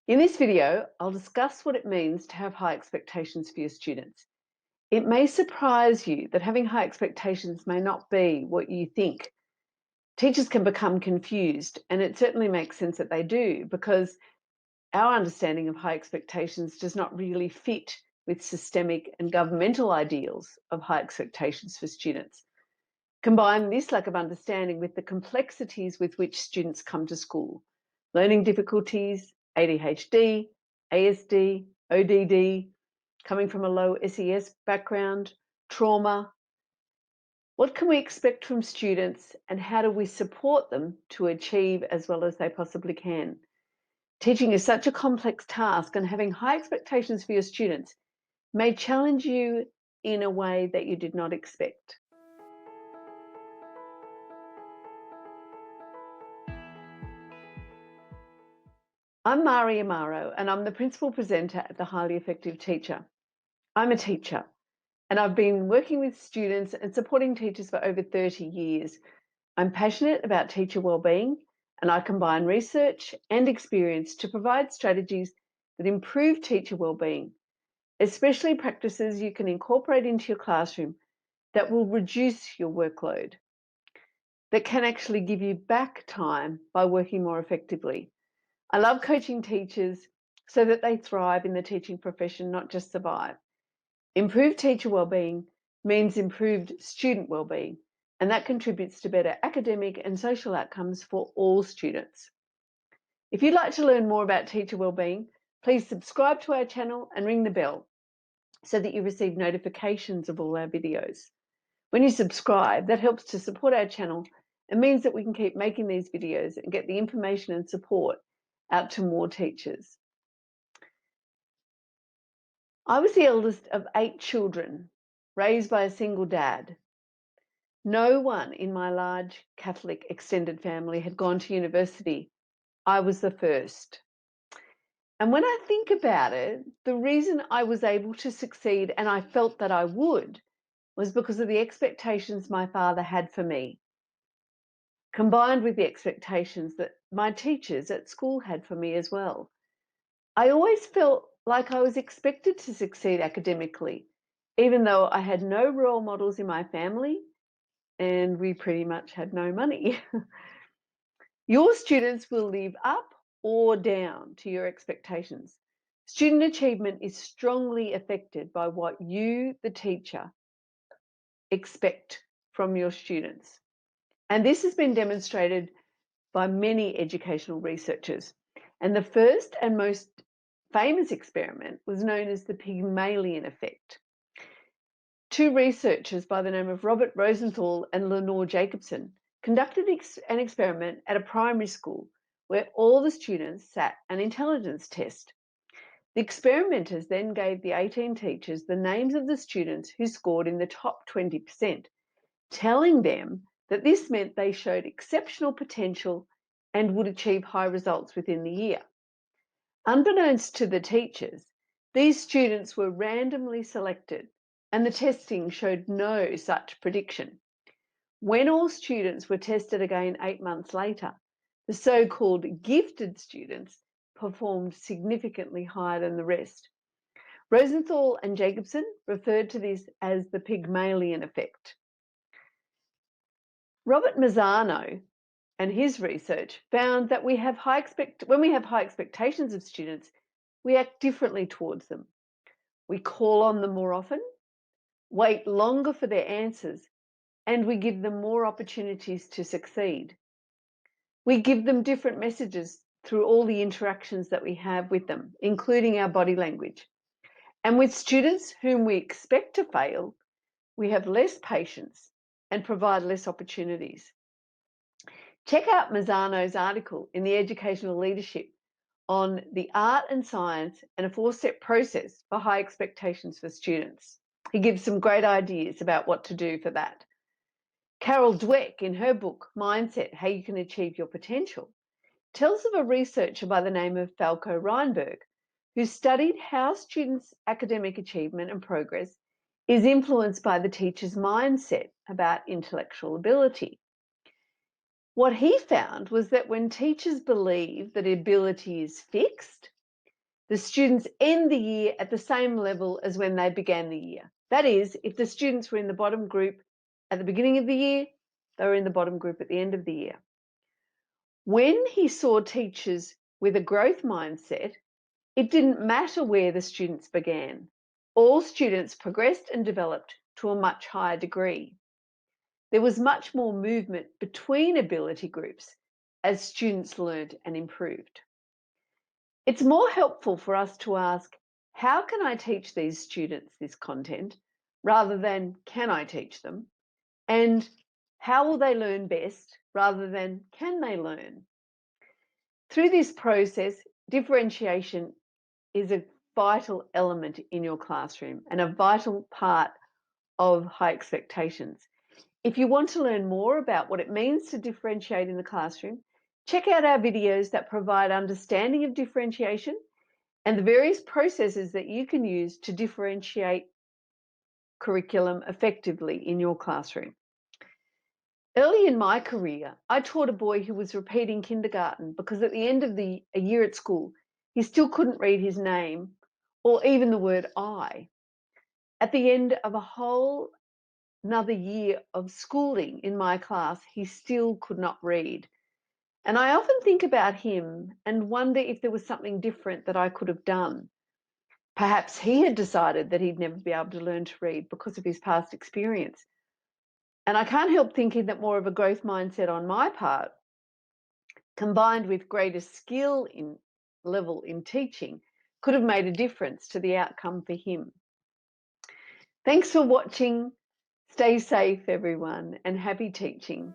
In this video, I'll discuss what it means to have high expectations for your students. It may surprise you that having high expectations may not be what you think. Teachers can become confused, and it certainly makes sense that they do, because our understanding of high expectations does not really fit with systemic and governmental ideals of high expectations for students. Combine this lack of understanding with the complexities with which students come to school: learning difficulties, ADHD, ASD, ODD, coming from a low SES background, trauma. What can we expect from students, and how do we support them to achieve as well as they possibly can? Teaching is such a complex task, and having high expectations for your students may challenge you in a way that you did not expect. I'm Mari Amaro, and I'm the principal presenter at the Highly Effective Teacher. I'm a teacher, and I've been working with students and supporting teachers for over 30 years. I'm passionate about teacher wellbeing, and I combine research and experience to provide strategies that improve teacher wellbeing, especially practices you can incorporate into your classroom that will reduce your workload, that can actually give you back time by working more effectively. I love coaching teachers so that they thrive in the teaching profession, not just survive. Improved teacher wellbeing means improved student wellbeing, and that contributes to better academic and social outcomes for all students. If you'd like to learn more about teacher wellbeing, please subscribe to our channel and ring the bell so that you receive notifications of all our videos. When you subscribe, that helps to support our channel and means that we can keep making these videos and get the information and support out to more teachers. I was the eldest of 8 children, raised by a single dad. No one in my large Catholic extended family had gone to university. I was the first. And when I think about it, the reason I was able to succeed, and I felt that I would, was because of the expectations my father had for me, combined with the expectations that my teachers at school had for me as well. I always felt like I was expected to succeed academically, even though I had no role models in my family and we pretty much had no money. Your students will live up or down to your expectations. Student achievement is strongly affected by what you, the teacher, expect from your students. And this has been demonstrated by many educational researchers. And the first and most famous experiment was known as the Pygmalion effect. 2 researchers by the name of Robert Rosenthal and Lenore Jacobson conducted an experiment at a primary school where all the students sat an intelligence test. The experimenters then gave the 18 teachers the names of the students who scored in the top 20%, telling them that this meant they showed exceptional potential and would achieve high results within the year. Unbeknownst to the teachers, these students were randomly selected, and the testing showed no such prediction. When all students were tested again 8 months later, the so-called gifted students performed significantly higher than the rest. Rosenthal and Jacobson referred to this as the Pygmalion effect. Robert Mazzano and his research found that when we have high expectations of students, we act differently towards them. We call on them more often, wait longer for their answers, and we give them more opportunities to succeed. We give them different messages through all the interactions that we have with them, including our body language. And with students whom we expect to fail, we have less patience and provide less opportunities. Check out Mazzano's article in the Educational Leadership on the art and science and a 4-step process for high expectations for students. He gives some great ideas about what to do for that. Carol Dweck, in her book, Mindset, How You Can Achieve Your Potential, tells of a researcher by the name of Falco Reinberg, who studied how students' academic achievement and progress is influenced by the teacher's mindset about intellectual ability. What he found was that when teachers believe that ability is fixed, The students end the year at the same level as when they began the year. That is, if the students were in the bottom group at the beginning of the year, they were in the bottom group at the end of the year. When he saw teachers with a growth mindset, it didn't matter where the students began. All students progressed and developed to a much higher degree. There was much more movement between ability groups as students learned and improved. It's more helpful for us to ask, how can I teach these students this content, rather than can I teach them? And how will they learn best, rather than can they learn? Through this process, differentiation is a vital element in your classroom and a vital part of high expectations. If you want to learn more about what it means to differentiate in the classroom, check out our videos that provide understanding of differentiation and the various processes that you can use to differentiate curriculum effectively in your classroom. Early in my career, I taught a boy who was repeating kindergarten because at the end of a year at school, he still couldn't read his name or even the word I. At the end of a whole another year of schooling in my class, he still could not read. And I often think about him and wonder if there was something different that I could have done. Perhaps he had decided that he'd never be able to learn to read because of his past experience. And I can't help thinking that more of a growth mindset on my part, combined with greater skill level in teaching, could have made a difference to the outcome for him. Thanks for watching. Stay safe, everyone, and happy teaching.